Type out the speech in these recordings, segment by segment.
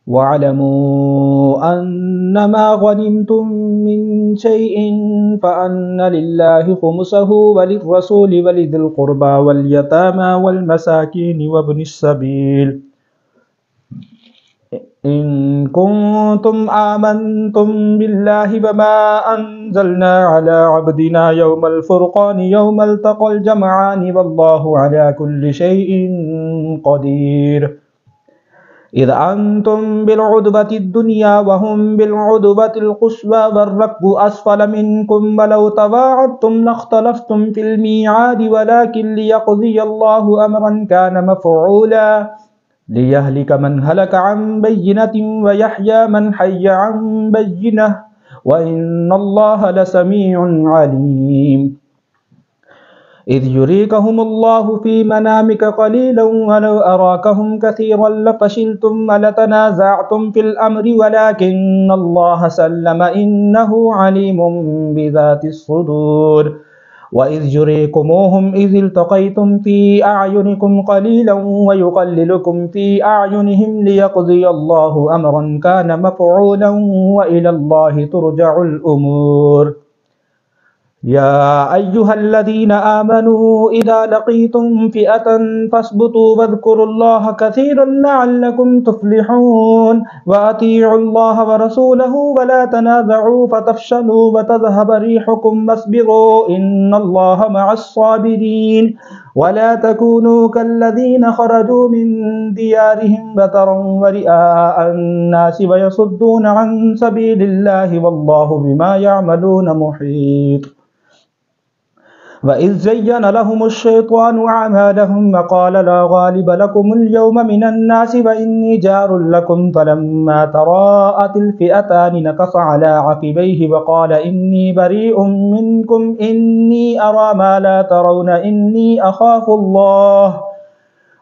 वअलमू अन्नमा गनिमतुम मिन शैइन फ़अन्न लिल्लाहि खुमुसहु वलिर्रसूलि वलिदिल क़ुरबा वल यतामा वल मसाकीन वब्निस सबील इन कुन्तुम आमनतुम बिल्लाहि वमा अंज़लना अला अब्दिना यौमल फ़ुरक़ानि यौमल तक़ल जमआनि वल्लाहु अला कुल्लि शैइन क़दीर। इज़ अंतुम बिलउदबतिद दुनिया वहुम बिलउदबतिल क़ुस्वा वर्रक्बु अस्फ़ल मिनकुम वलौ तवाअदतुम लख्तलफ़्तुम फ़िल मिआद वलाकिन लियक़ज़ियल्लाहु अमरन कान मफ़ऊला लियहलिक मन हलक अन बय्यिनतिन व यहया मन हय्य अन बय्यिनह व इन्नल्लाह लसमीउन अलीम। इज़ युरीकहुमुल्लाहु फ़ी मनामिक क़लीलन वलौ अराकहुम कसीरन लफ़शिलतुम वलतनाज़अतुम फ़िल अम्रि वलाकिन्नल्लाह सल्लम इन्नहु अलीमुम बिज़ातिस सुदूर। वइज़ युरीकुमूहुम इज़ इल्तक़ैतुम फ़ी अअयुनिकुम क़लीलन व युक़ल्लिलुकुम फ़ी अअयुनिहिम लियक़ज़ियल्लाहु अमरन कान मफ़ऊलन व इलल्लाहि तुरजउल उमूर। या अय्युहल्लज़ीना आमनू इज़ा लक़ीतुम फ़िअतन फ़स्बुतू वज़्कुरुल्लाह कसीरन लअल्लकुम तुफ़्लिहून व अतीउल्लाह व रसूलहु व ला तनाज़अू फ़तफ़शलू व तज़हब रिहुकुम वस्बिरू इन्नल्लाह मअस्साबिरीन। व ला तकूनू कल्लज़ीना ख़रजू मिन दियारिहिम बतरन व रिआअन नासि व यसुद्दून अन सबीलिल्लाहि वल्लाहु बिमा यअमलून मुहीत। वइज़ ज़य्यन लहुमुश्शैतानु अअमालहुम व क़ाल ला गालिब लकुमुल यौम मिनन्नासि व इन्नी जारुल लकुम फ़लम्मा तराअतिल फ़िअतानि नकस अला अक़िबैहि व क़ाल इन्नी बरीउम मिनकुम इन्नी अरा मा ला तरौन इन्नी अख़ाफ़ुल्लाह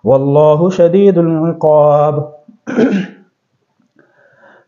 वल्लाहु शदीदुल इक़ाब।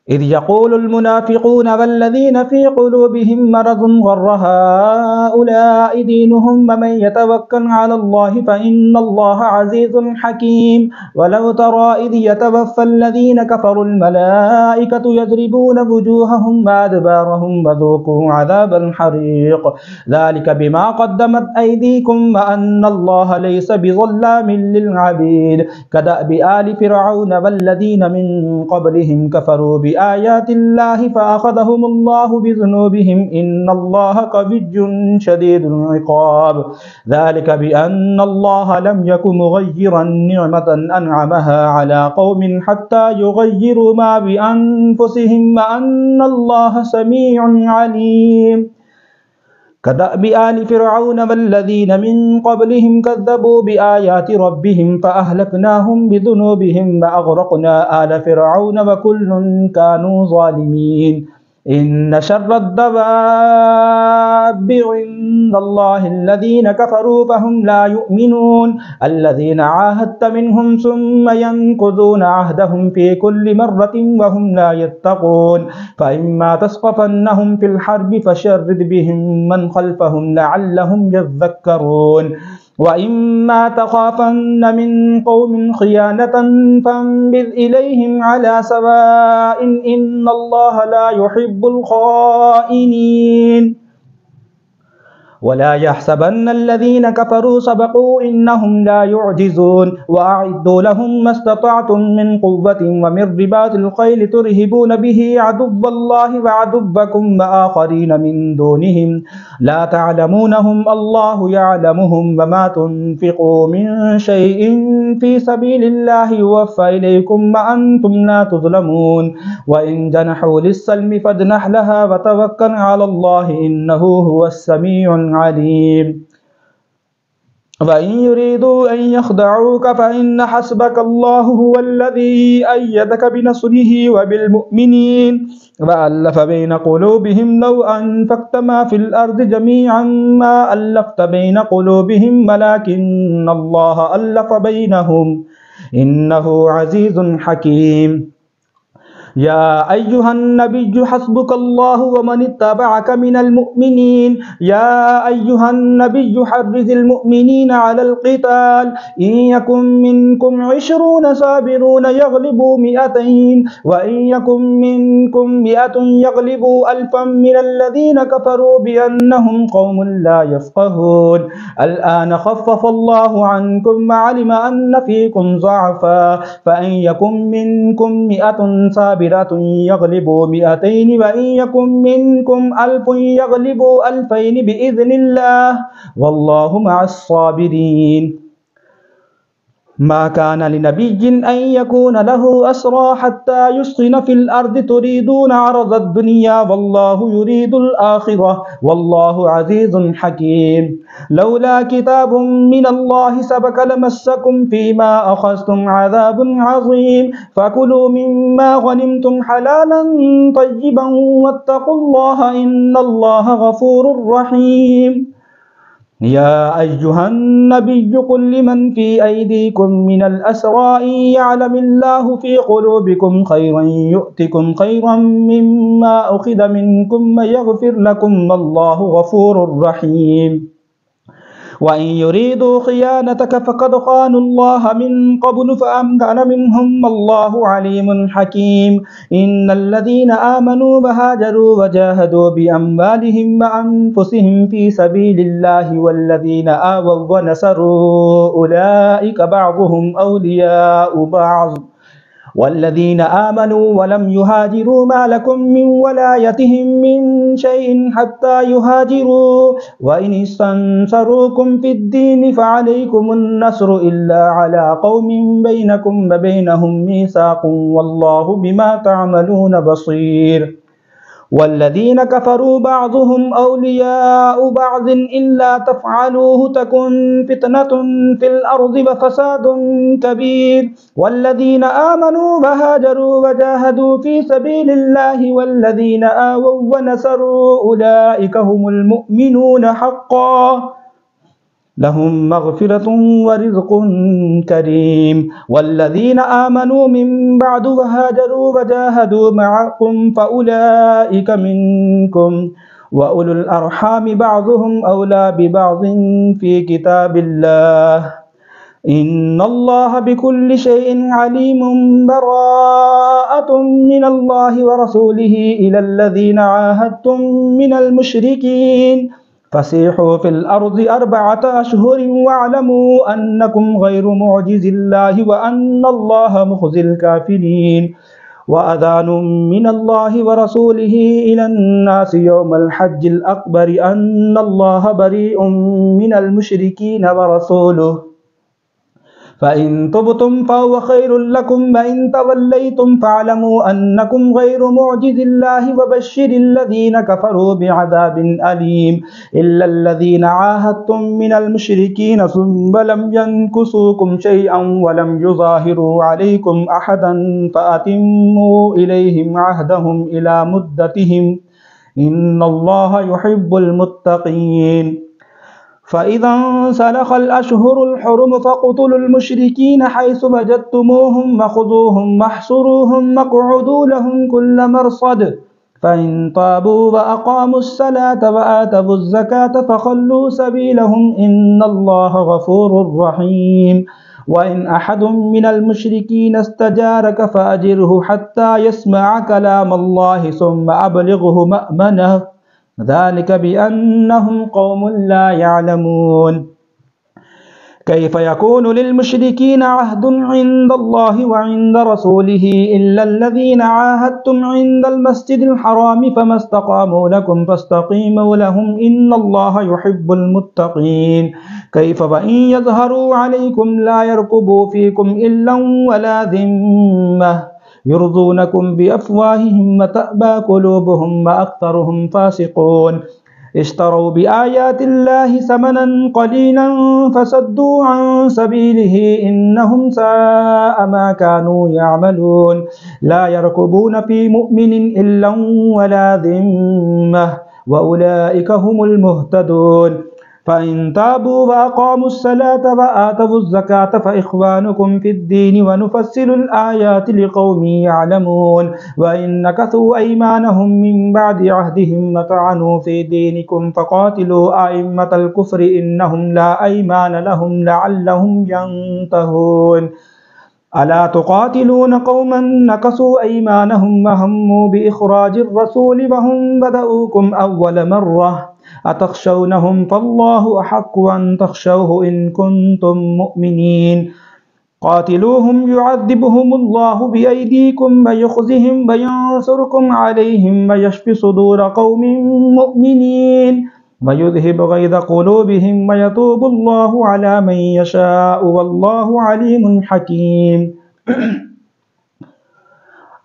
इज़ यक़ूलुल मुनाफ़िक़ून वल्लज़ीन फ़ी क़ुलूबिहिम मरज़ुन ग़र्र हाउलाइ दीनुहुम व मन यतवक्कल अलल्लाहि फ़इन्नल्लाह अज़ीज़ुन हकीम। वलौ तरा इज़ यतवफ़्फ़ल्लज़ीन कफ़रुल मलाइकतु यज़रिबून वुजूहहुम व अदबारहुम वज़ूक़ू अज़ाबल हरीक़ ज़ालिक बिमा क़द्दमत अयदीकुम व अन्नल्लाह लैसा बिज़ल्लामिन लिल अबीद। कदअबि आलि फ़िरऔन वल्लज़ीन मिन क़ब्लिहिम कफ़रू बिआयातिल्लाहि फ़अख़ज़हुमुल्लाहु बिज़ुनूबिहिम इन्नल्लाह क़विय्युन शदीदुल इक़ाब। ज़ालिक बिअन्नल्लाह लम यकु मुग़य्यिरन निअमतन अनअमहा अला क़ौमिन हत्ता युग़य्यिरू मा बिअन्फुसिहिम व अन्नल्लाह समीउन अलीम। कदअबि आलि फ़िरऔन वल्लज़ीन मिन क़ब्लिहिम कज़्ज़बू बिआयाति रब्बिहिम फ़अहलकनाहुम बिज़ुनूबिहिम व अग़रक़ना आल फ़िरऔन व कुल्लुन कानू ज़ालिमीन। इन्न शर्रद दवाब्बि इंदल्लाहिल्लज़ीन कफ़रू फ़हुम ला युमिनून अल्लज़ीन आहादत मिनहुम सुम्मा यनक़ुज़ून अहदहुम फ़ी कुल्लि मर्रतिन व हुम ला यत्तक़ून फ़इम्मा तस्क़फ़न्नहुम फ़िल हर्बि फ़शर्रिद बिहिम मन ख़ल्फ़हुम लअल्लहुम यज़्ज़क्करून। व इम्मा तख़ाफ़न्न मिन क़ौमिन ख़ियानतन फ़ंबिज़ इलैहिम अला सवाइन इन्नल्लाह ला युहिब्बुल ख़ाइनीन। वला यहसबन्नल्लज़ीन कफ़रू सबक़ू इन्नहुम ला युअजिज़ून वअअद्दू लहुम मस्ततअतुम मिन क़ुव्वतिन व मिन रिबातिल ख़ैल तुरहिबून बिही अदुव्वल्लाहि व अदुव्वकुम व आख़रीन मिन दूनिहिम ला तअलमूनहुम अल्लाहु यअलमुहुम व मा तुन्फ़िक़ू मिन शैइन फ़ी सबीलिल्लाहि युवफ़्फ़ा इलैकुम व अंतुम ला तुज़लमून। व इन जनहू लिस्सल्मि फ़ज्नह लहा व तवक्कल अलल्लाहि इन्नहु हुवस समीउन अलीम। व इन युरीदू अन यख़दऊक फ़इन्न हस्बकल्लाहु हुवल्लज़ी अय्यदक बिनस्रिही व बिलमुअ्मिनीन व अल्लफ़ बैन क़ुलूबिहिम लौ अनफ़क़्त मा फ़िल अर्ज़ि जमीअन मा अल्लफ़्त बैन क़ुलूबिहिम वलाकिन्नल्लाह अल्लफ़ बैनहुम इन्नहु अज़ीज़ुन हकीम। يا أيها النبي حسبك الله ومن اتبعك من المؤمنين يا أيها النبي حرض المؤمنين على القتال إن يكن منكم 20 صابرون يغلبوا 200 وإن يكن منكم 100 يغلبوا 1000 من الذين كفروا بأنهم قوم لا يفقهون الآن خفف الله عنكم وعلم أن فيكم ضعفا فإن يكن منكم 100 صابرة يغلبوا 200 وإن يكن منكم 1000 يغلبوا 2000 بإذن الله والله مع الصابرين ما كان لنبي أن يكون له أسرى حتى يسخن في الأرض تريدون عرض الدنيا والله يريد الآخرة والله عزيز حكيم لولا كتاب من الله سبق لمسكم فيما أخذتم عذاب عظيم فكلوا مما غنمتم حلالا طيبا واتقوا الله إن الله غفور رحيم يا أيها النبي قل لمن في أيديكم من الأسرى إن يعلم الله في قلوبكم خيرا يؤتكم خيرا مما أخذ منكم ويغفر لكم والله غفور رحيم وإن يريدوا خيانتك فقد خانوا الله من قبل فأمكن منهم والله عليم حكيم إن الذين آمنوا وهاجروا وجاهدوا بأموالهم وأنفسهم في سبيل الله والذين آووا ونصروا أولئك بعضهم أولياء بعض والذين آمنوا ولم يهاجروا ما لكم من ولايتهم من شيء حتى يهاجروا وإن استنصروكم في الدين فعليكم النصر إلا على قوم بينكم وبينهم ميثاق والله بما تعملون بصير والذين كفروا بعضهم أولياء بعض إلا تفعلوه تكن فتنة في الأرض وفساد كبير والذين آمنوا وهاجروا وجاهدوا في سبيل الله والذين آووا ونصروا أولئك هم المؤمنون حقا لهم مغفرة ورزق كريم والذين آمنوا من بعد وهاجروا وجاهدوا معكم فأولئك منكم وأولو الأرحام بعضهم أولى ببعض في كتاب الله إن الله بكل شيء عليم براءة من الله ورسوله إلى الذين عاهدتم من المشركين فسيحوا في الأرض 4 أشهر واعلموا أنكم غير معجز الله وأن الله مخزي الكافرين وأذان من الله ورسوله إلى الناس يوم الحج الأكبر أن الله بريء من المشركين ورسوله فإن تبتم فهو خير لكم وإن توليتم فاعلموا أنكم غير معجز الله وبشر الذين كفروا بعذاب أليم إلا الذين عاهدتم من المشركين ثم لم ينكثوكم شيئا ولم يظاهروا عليكم أحدا فأتموا إليهم عهدهم إلى مدتهم إن الله يحب المتقين فإذا انسلخ الأشهر الحرم فاقتلوا المشركين حيث وجدتموهم وخذوهم واحصروهم واقعدوا لهم كل مرصد فإن تابوا وأقاموا الصلاة وآتوا الزكاة فخلوا سبيلهم إن الله غفور رحيم وإن أحد من المشركين استجارك فأجره حتى يسمع كلام الله ثم أبلغه مأمنه ذلك بأنهم قوم لا يعلمون كيف يكون للمشركين عهد عند الله وعند رسوله إلا الذين عاهدتم عند المسجد الحرام فما استقاموا لكم فاستقيموا لهم إن الله يحب المتقين كيف وإن يظهروا عليكم لا يرقبوا فيكم إلا ولا ذمة يرضونكم بأفواههم وتأبى قلوبهم وأكثرهم فاسقون اشتروا بآيات الله ثمنا قليلا فصدوا عن سبيله إنهم ساء ما كانوا يعملون لا يرقبون في مؤمن إلا ولا ذمة وأولئك هم المهتدون فإن تابوا وأقاموا الصلاة وآتوا الزكاة فإخوانكم في الدين ونفصل الآيات لقوم يعلمون وإن نكثوا أيمانهم من بعد عهدهم وطعنوا في دينكم فقاتلوا أئمة الكفر إنهم لا أيمان لهم لعلهم ينتهون ألا تقاتلون قوما نكثوا أيمانهم وهموا بإخراج الرسول وهم بدؤوكم أول مرة أتخشونهم فالله أحق أن تخشوه إن كنتم مؤمنين قاتلوهم يعذبهم الله بأيديكم ويخزهم وينصركم عليهم ويشف صدور قوم مؤمنين ويذهب غيظ قلوبهم ويتوب الله على من يشاء والله عليم حكيم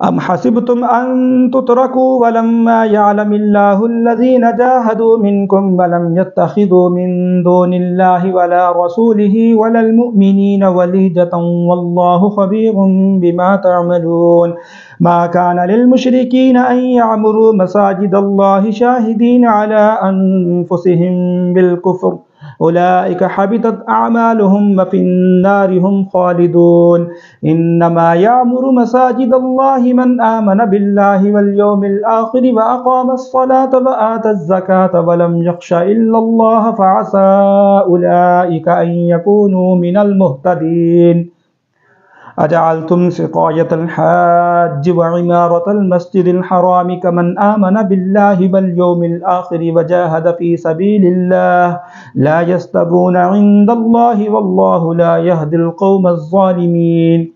أم حسبتم أن تتركوا ولما يعلم الله الذين جاهدوا منكم ولم يتخذوا من دون الله ولا رسوله ولا المؤمنين وليجة والله خبير بما تعملون ما كان للمشركين أن يعمروا مساجد الله شاهدين على أنفسهم بالكفر أولئك حبطت أعمالهم وفي النار هم خالدون إنما يعمر مساجد الله من آمن بالله واليوم الآخر وأقام الصلاة وآتى الزكاة ولم يخش إلا الله فعسى أولئك أن يكونوا من المهتدين أجعلتم سقاية الحاج وعمارة المسجد الحرام كمن آمن بالله واليوم الآخر وجاهد في سبيل الله لا يستوون عند الله والله لا يهدي القوم الظالمين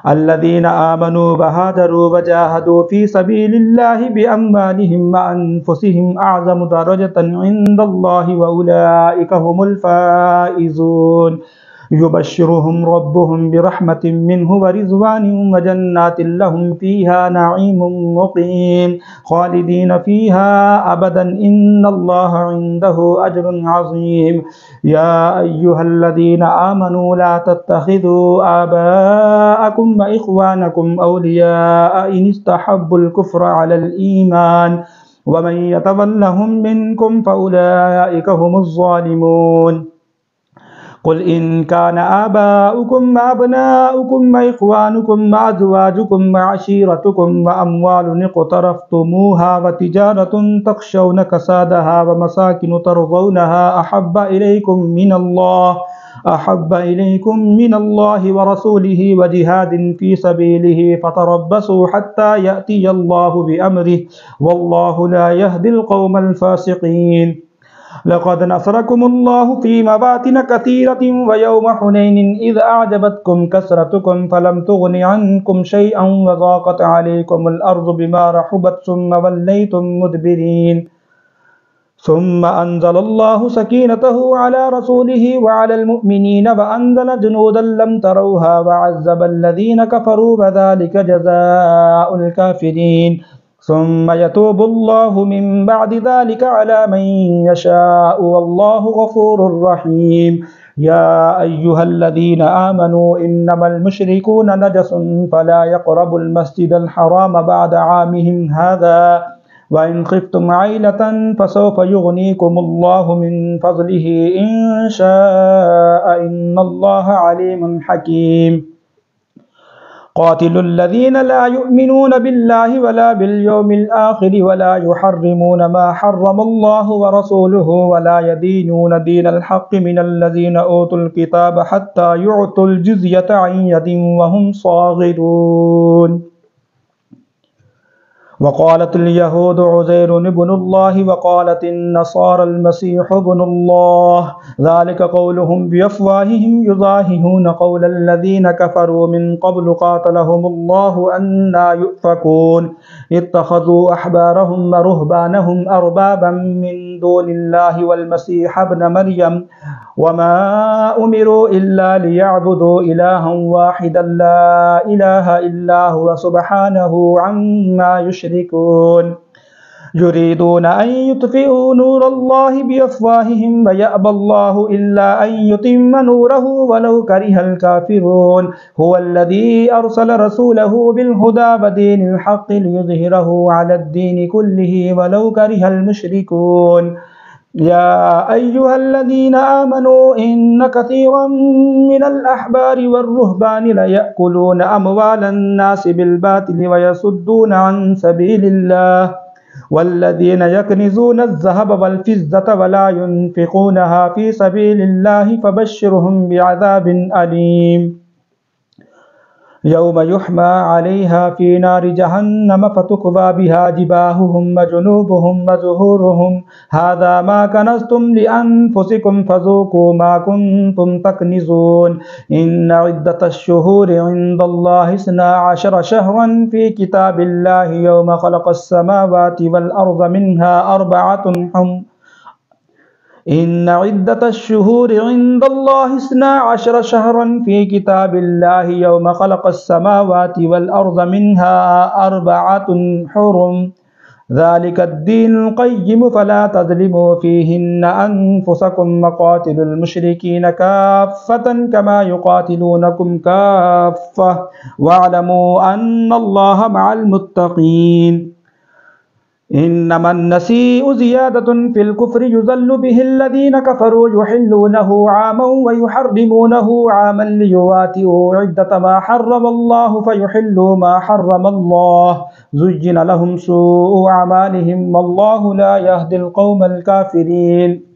الذين آمنوا وهاجروا وجاهدوا في سبيل الله بأموالهم وأنفسهم أعظم درجة عند الله وأولئك هم الفائزون يبشرهم ربهم برحمة منه ورضوان وجنات لهم فيها نعيم مقيم خالدين فيها أبدا إن الله عنده أجر عظيم يا أيها الذين آمنوا لا تتخذوا آباءكم وإخوانكم أولياء إن استحبوا الكفر على الإيمان ومن يتولهم منكم فأولئك هم الظالمون قل إن كان آباؤكم وأبناؤكم وإخوانكم وأزواجكم وعشيرتكم وأموال اقترفتموها وتجارة تخشون كسادها ومساكن ترضونها أحب إليكم من الله ورسوله وجهاد في سبيله فتربصوا حتى يأتي الله بأمره والله لا يهدي القوم الفاسقين لقد نصركم الله في مواطن كثيرة ويوم حنين إذ أعجبتكم كثرتكم فلم تغن عنكم شيئا وضاقت عليكم الأرض بما رحبت ثم وليتم مدبرين ثم أنزل الله سكينته على رسوله وعلى المؤمنين وأنزل جنودا لم تروها وعذب الذين كفروا وذلك جزاء الكافرين ثم يتوب الله من بعد ذلك على من يشاء والله غفور رحيم يا أيها الذين آمنوا إنما المشركون نجس فلا يقربوا المسجد الحرام بعد عامهم هذا وإن خفتم عيلة فسوف يغنيكم الله من فضله إن شاء إن الله عليم حكيم قاتلوا الذين لا يؤمنون بالله ولا باليوم الآخر ولا يحرمون ما حرم الله ورسوله ولا يدينون دين الحق من الذين أوتوا الكتاب حتى يعطوا الجزية عن يد وهم صاغرون وقالت اليهود عزير ابن الله وقالت النصارى المسيح ابن الله ذلك قولهم بأفواههم يضاهئون قول الذين كفروا من قبل قاتلهم الله أنى يؤفكون اتخذوا أحبارهم ورهبانهم أربابا من دون الله والمسيح ابن مريم وما أمروا إلا ليعبدوا إلها واحدا لا إله إلا هو سبحانه عما يشركون يريدون أن يطفئوا نور الله بأفواههم ويأبى الله إلا أن يتم نوره ولو كره الكافرون هو الذي أرسل رسوله بالهدى ودين الحق ليظهره على الدين كله ولو كره المشركون يا أيها الذين آمنوا إن كثيرا من الأحبار والرهبان ليأكلون أموال الناس بالباطل ويصدون عن سبيل الله والذين يكنزون الذهب والفضة ولا ينفقونها في سبيل الله فبشرهم بعذاب أليم يوم يحمى عليها في نار جهنم فتكوى بها جباههم وجنوبهم وظهورهم هذا ما كنزتم لأنفسكم فذوقوا ما كنتم تكنزون إن عدة الشهور عند الله 12 شهرا في كتاب الله يوم خلق السماوات والأرض منها 4 حرم إن عدة الشهور عند الله 12 شهرا في كتاب الله يوم خلق السماوات والأرض منها 4 حرم ذلك الدين القيم فلا تظلموا فيهن أنفسكم وقاتلوا المشركين كافة كما يقاتلونكم كافة واعلموا أن الله مع المتقين إنما النسيء زيادة في الكفر يضل به الذين كفروا يحلونه عاما ويحرمونه عاما ليواتئوا عدة ما حرم الله فيحلوا ما حرم الله زين لهم سوء أعمالهم والله لا يهدي القوم الكافرين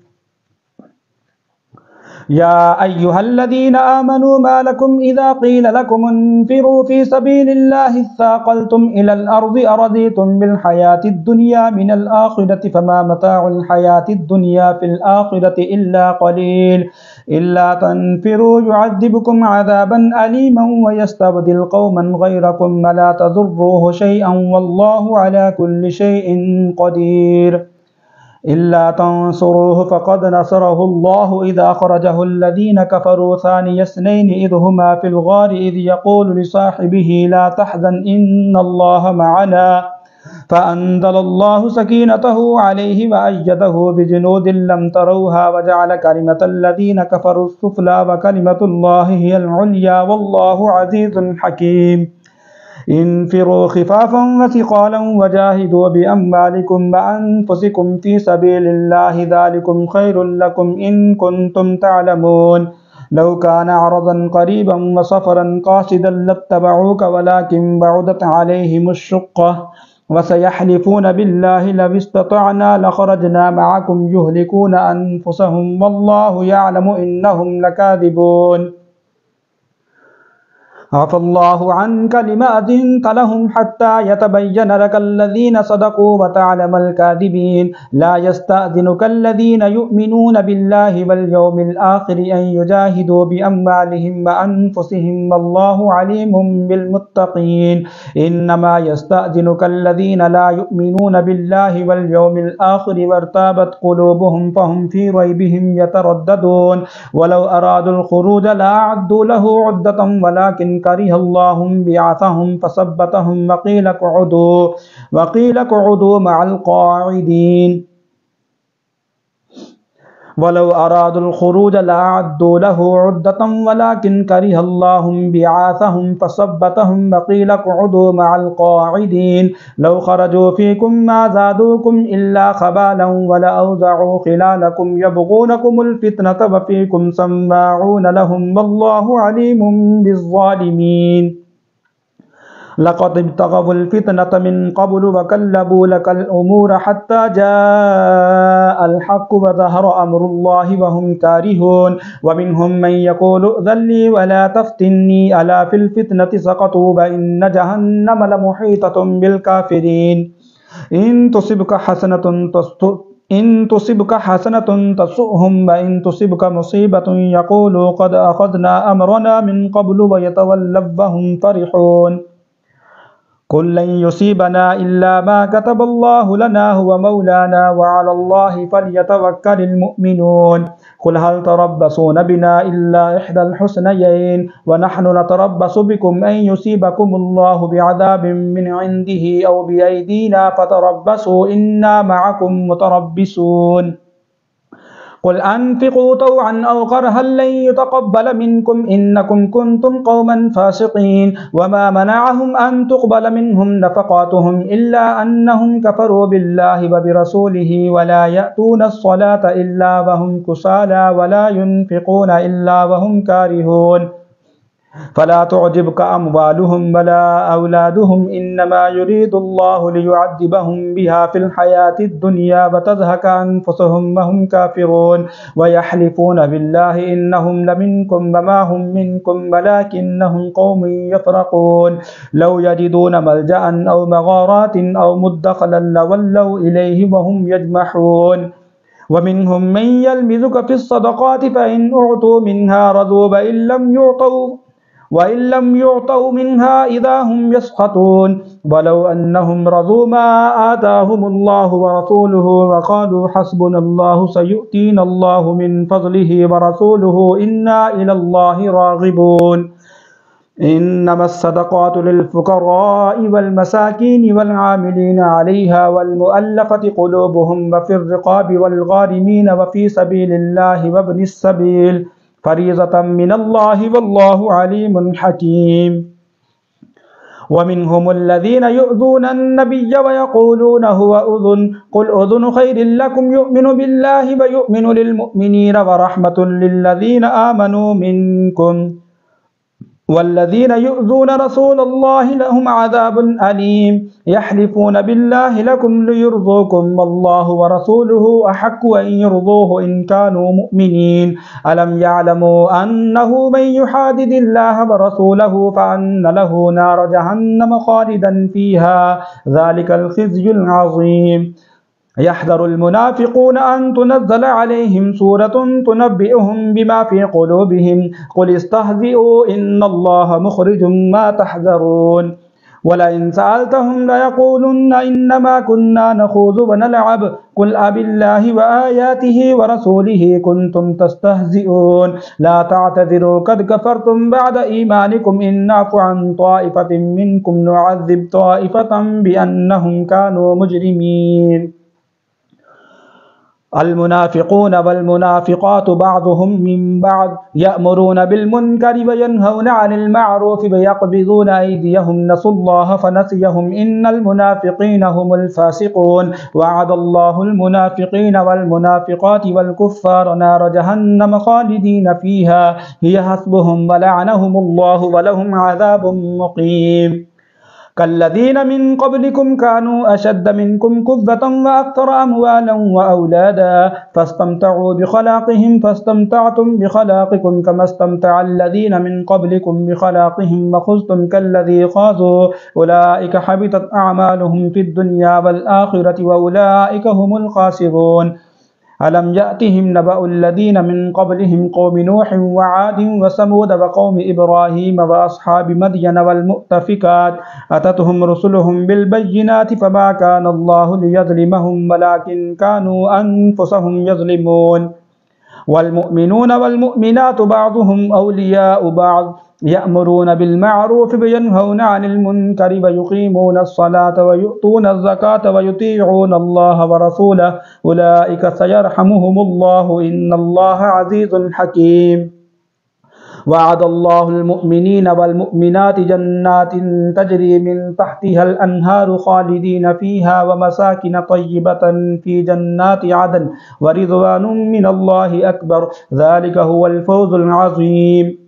يا أيها الذين آمنوا ما لكم إذا قيل لكم انفروا في سبيل الله اثاقلتم إلى الأرض أرضيتم بالحياة الدنيا من الآخرة فما متاع الحياة الدنيا في الآخرة إلا قليل إلا تنفروا يعذبكم عذابا أليما ويستبدل قوما غيركم ولا تضروه شيئا والله على كل شيء قدير إلا تنصروه فقد نصره الله إذ أخرجه الذين كفروا ثاني اثنين إذ هما في الغار إذ يقول لصاحبه لا تحزن إن الله معنا فأنزل الله سكينته عليه وأيده بجنود لم تروها وجعل كلمة الذين كفروا السفلى وكلمة الله هي العليا والله عزيز حكيم انفروا خفافا وثقالا وجاهدوا بأموالكم وأنفسكم في سبيل الله ذلكم خير لكم إن كنتم تعلمون لو كان عرضا قريبا وسفرا قاصدا لاتبعوك ولكن بعدت عليهم الشقة وسيحلفون بالله لو استطعنا لخرجنا معكم يهلكون أنفسهم والله يعلم إنهم لكاذبون عفى الله عنك لما أذنت لهم حتى يتبين لك الذين صدقوا وتعلم الكاذبين لا يستأذنك الذين يؤمنون بالله واليوم الآخر أن يجاهدوا بأموالهم وأنفسهم والله عليم بالمتقين إنما يستأذنك الذين لا يؤمنون بالله واليوم الآخر وارتابت قلوبهم فهم في ريبهم يترددون ولو أرادوا الخروج لأعدوا له عدة ولكن كره الله بعثهم فثبتهم وقيل اقعدوا مع القاعدين ولو أرادوا الخروج لأعدوا له عدة ولكن كره الله بعاثهم فثبتهم وقيل اقعدوا مع القاعدين لو خرجوا فيكم ما زادوكم إلا خبالا ولأوضعوا خلالكم يبغونكم الفتنة وفيكم سماعون لهم والله عليم بالظالمين لقد ابتغوا الفتنة من قبل وكلبوا لك الأمور حتى جاء الحق وظهر أمر الله وهم كارهون ومنهم من يقول ائذن لي ولا تفتني ألا في الفتنة سقطوا وإن جهنم لمحيطة بالكافرين إن تصبك حسنة تسؤهم وإن تصبك مصيبة يقولوا قد أخذنا أمرنا من قبل ويتولوا وهم فرحون قل لن يصيبنا إلا ما كتب الله لنا هو مولانا وعلى الله فليتوكل المؤمنون قل هل تربصون بنا إلا إحدى الحسنيين ونحن نتربص بكم أن يصيبكم الله بعذاب من عنده أو بأيدينا فتربصوا إنا معكم متربصون قل أنفقوا طوعا أو كرها لن يتقبل منكم إنكم كنتم قوما فاسقين وما منعهم أن تقبل منهم نفقاتهم إلا أنهم كفروا بالله وبرسوله ولا يأتون الصلاة إلا وهم كسالى ولا ينفقون إلا وهم كارهون فلا تعجبك أموالهم ولا أولادهم إنما يريد الله ليعذبهم بها في الحياة الدنيا وتزهق أنفسهم وهم كافرون ويحلفون بالله إنهم لمنكم وما هم منكم ولكنهم قوم يفرقون لو يجدون ملجأ أو مغارات أو مدخلا لولوا إليه وهم يجمحون ومنهم من يلمزك في الصدقات فإن أعطوا منها رضوا وإن لم يعطوا منها إذا هم يسخطون ولو أنهم رضوا ما آتاهم الله ورسوله وقالوا حسبنا الله سيؤتينا الله من فضله ورسوله إنا إلى الله راغبون إنما الصدقات للفقراء والمساكين والعاملين عليها والمؤلفة قلوبهم وفي الرقاب والغارمين وفي سبيل الله وابن السبيل فريضة من الله والله عليم حكيم ومنهم الذين يؤذون النبي ويقولون هو أذن قل أذن خير لكم يؤمن بالله ويؤمن للمؤمنين ورحمة للذين آمنوا منكم والذين يؤذون رسول الله لهم عذاب أليم يحلفون بالله لكم ليرضوكم والله ورسوله أحق أن يرضوه إن كانوا مؤمنين ألم يعلموا أنه من يحادد الله ورسوله فأن له نار جهنم خالدا فيها ذلك الخزي العظيم يحذر المنافقون أن تنزل عليهم سورة تنبئهم بما في قلوبهم قل استهزئوا إن الله مخرج ما تحذرون ولئن سألتهم ليقولن إنما كنا نخوض ونلعب قل أبالله وآياته ورسوله كنتم تستهزئون لا تعتذروا قد كفرتم بعد إيمانكم إن نعفو عن طائفة منكم نعذب طائفة بأنهم كانوا مجرمين المنافقون والمنافقات بعضهم من بعض يأمرون بالمنكر وينهون عن المعروف ويقبضون أيديهم نسوا الله فنسيهم إن المنافقين هم الفاسقون وعد الله المنافقين والمنافقات والكفار نار جهنم خالدين فيها هي حسبهم ولعنهم الله ولهم عذاب مقيم كالذين من قبلكم كانوا أشد منكم قوة وأكثر أموالا وأولادا فاستمتعوا بخلاقهم فاستمتعتم بخلاقكم كما استمتع الذين من قبلكم بخلاقهم وخزتم كالذي خاضوا أولئك حبطت أعمالهم في الدنيا والآخرة وأولئك هم الخاسرون ألم يأتهم نبأ الذين من قبلهم قوم نوح وعاد وثمود وقوم إبراهيم وأصحاب مدين والمؤتفكات أتتهم رسلهم بالبينات فما كان الله ليظلمهم ولكن كانوا أنفسهم يظلمون والمؤمنون والمؤمنات بعضهم أولياء بعض يأمرون بالمعروف وينهون عن المنكر ويقيمون الصلاة ويؤتون الزكاة ويطيعون الله ورسوله أولئك سيرحمهم الله إن الله عزيز حكيم وعد الله المؤمنين والمؤمنات جنات تجري من تحتها الأنهار خالدين فيها ومساكن طيبة في جنات عدن ورضوان من الله أكبر ذلك هو الفوز العظيم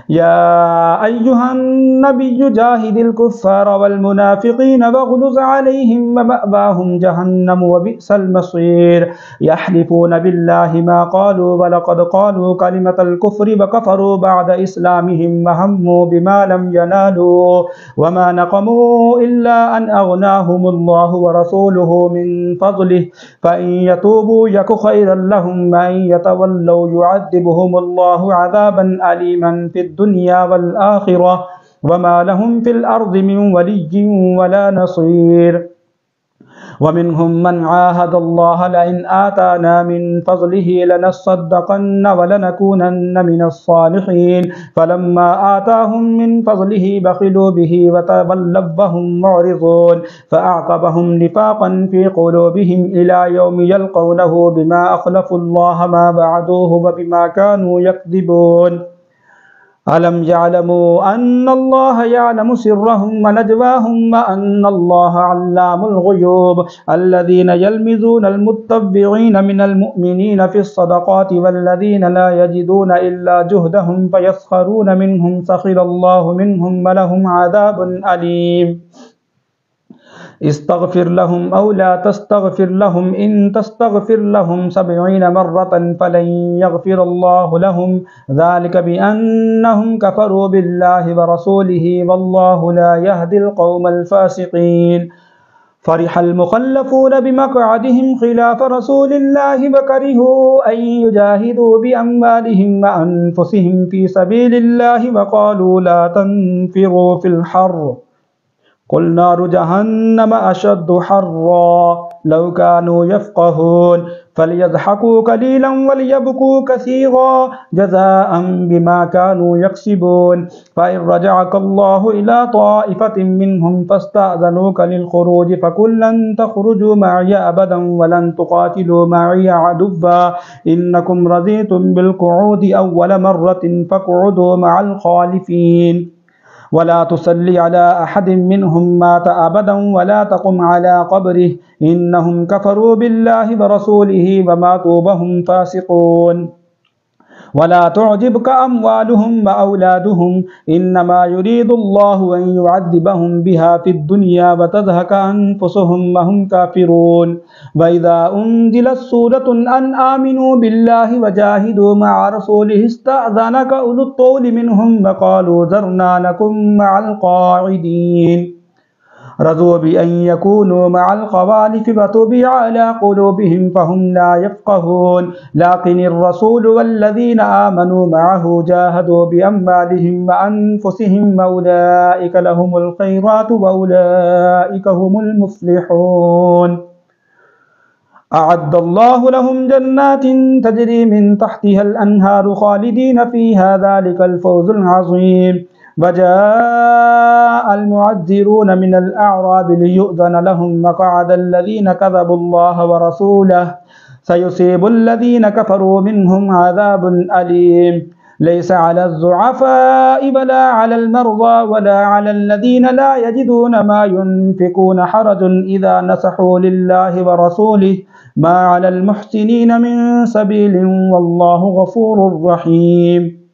يا أيها النبي جاهد الكفار والمنافقين واغلظ عليهم ومأواهم جهنم وبئس المصير يحلفون بالله ما قالوا ولقد قالوا كلمة الكفر وكفروا بعد إسلامهم وهموا بما لم ينالوا وما نقموا إلا أن أغناهم الله ورسوله من فضله فإن يتوبوا يك خيرا لهم وإن يتولوا يعذبهم الله عذابا أليما في الدنيا والآخرة وما لهم في الأرض من ولي ولا نصير ومنهم من عاهد الله لئن آتانا من فضله لنصدقن ولنكونن من الصالحين فلما آتاهم من فضله بخلوا به وتولوا وهم معرضون فأعقبهم نفاقا في قلوبهم إلى يوم يلقونه بما أخلفوا الله ما وعدوه وبما كانوا يكذبون ألم يعلموا أن الله يعلم سرهم ونجواهم وأن الله علام الغيوب الذين يلمزون المتطوعين من المؤمنين في الصدقات والذين لا يجدون إلا جهدهم فيسخرون منهم سخر الله منهم ولهم عذاب أليم استغفر لهم أو لا تستغفر لهم إن تستغفر لهم 70 مرة فلن يغفر الله لهم ذلك بأنهم كفروا بالله ورسوله والله لا يهدي القوم الفاسقين فرح المخلفون بمقعدهم خلاف رسول الله وكرهوا أن يجاهدوا بأموالهم وأنفسهم في سبيل الله وقالوا لا تنفروا في الحر قل نار جهنم أشد حرا لو كانوا يفقهون فليضحكوا قليلا وليبكوا كثيرا جزاء بما كانوا يكسبون فإن رجعك الله إلى طائفة منهم فاستأذنوك للخروج فقل لن تخرجوا معي أبدا ولن تقاتلوا معي عدوا إنكم رضيتم بالقعود أول مرة فاقعدوا مع الخالفين ولا تصلي على أحد منهم مات أبدا ولا تقم على قبره إنهم كفروا بالله ورسوله وماتوا وهم فاسقون ولا تعجبك أموالهم وأولادهم إنما يريد الله أن يعذبهم بها في الدنيا وتزهق أنفسهم وهم كافرون وإذا أنزلت سورة أن آمنوا بالله وجاهدوا مع رسوله استأذنك أولو الطول منهم وقالوا ذرنا نكن مع القاعدين رضوا بأن يكونوا مع الخوالف وطبع على قلوبهم فهم لا يفقهون لكن الرسول والذين آمنوا معه جاهدوا بأموالهم وأنفسهم وأولئك لهم الخيرات وأولئك هم المفلحون أعد الله لهم جنات تجري من تحتها الأنهار خالدين فيها ذلك الفوز العظيم وجاء المعذرون من الأعراب ليؤذن لهم وقعد الذين كذبوا الله ورسوله سيصيب الذين كفروا منهم عذاب أليم ليس على الضعفاء ولا على المرضى ولا على الذين لا يجدون ما ينفقون حرج إذا نصحوا لله ورسوله ما على المحسنين من سبيل والله غفور رحيم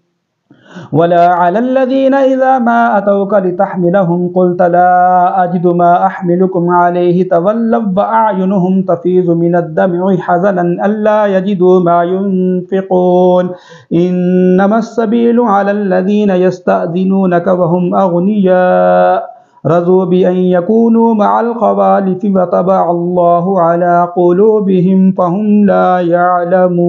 ولا على الذين إذا ما أتوك لتحملهم قلت لا أجد ما أحملكم عليه تولوا وأعينهم تفيض من الدمع حزنا ألا يجدوا ما ينفقون إنما السبيل على الذين يستأذنونك وهم أغنياء رضوا بأن يكونوا مع الخوالف وطبع الله على قلوبهم فهم لا يعلمون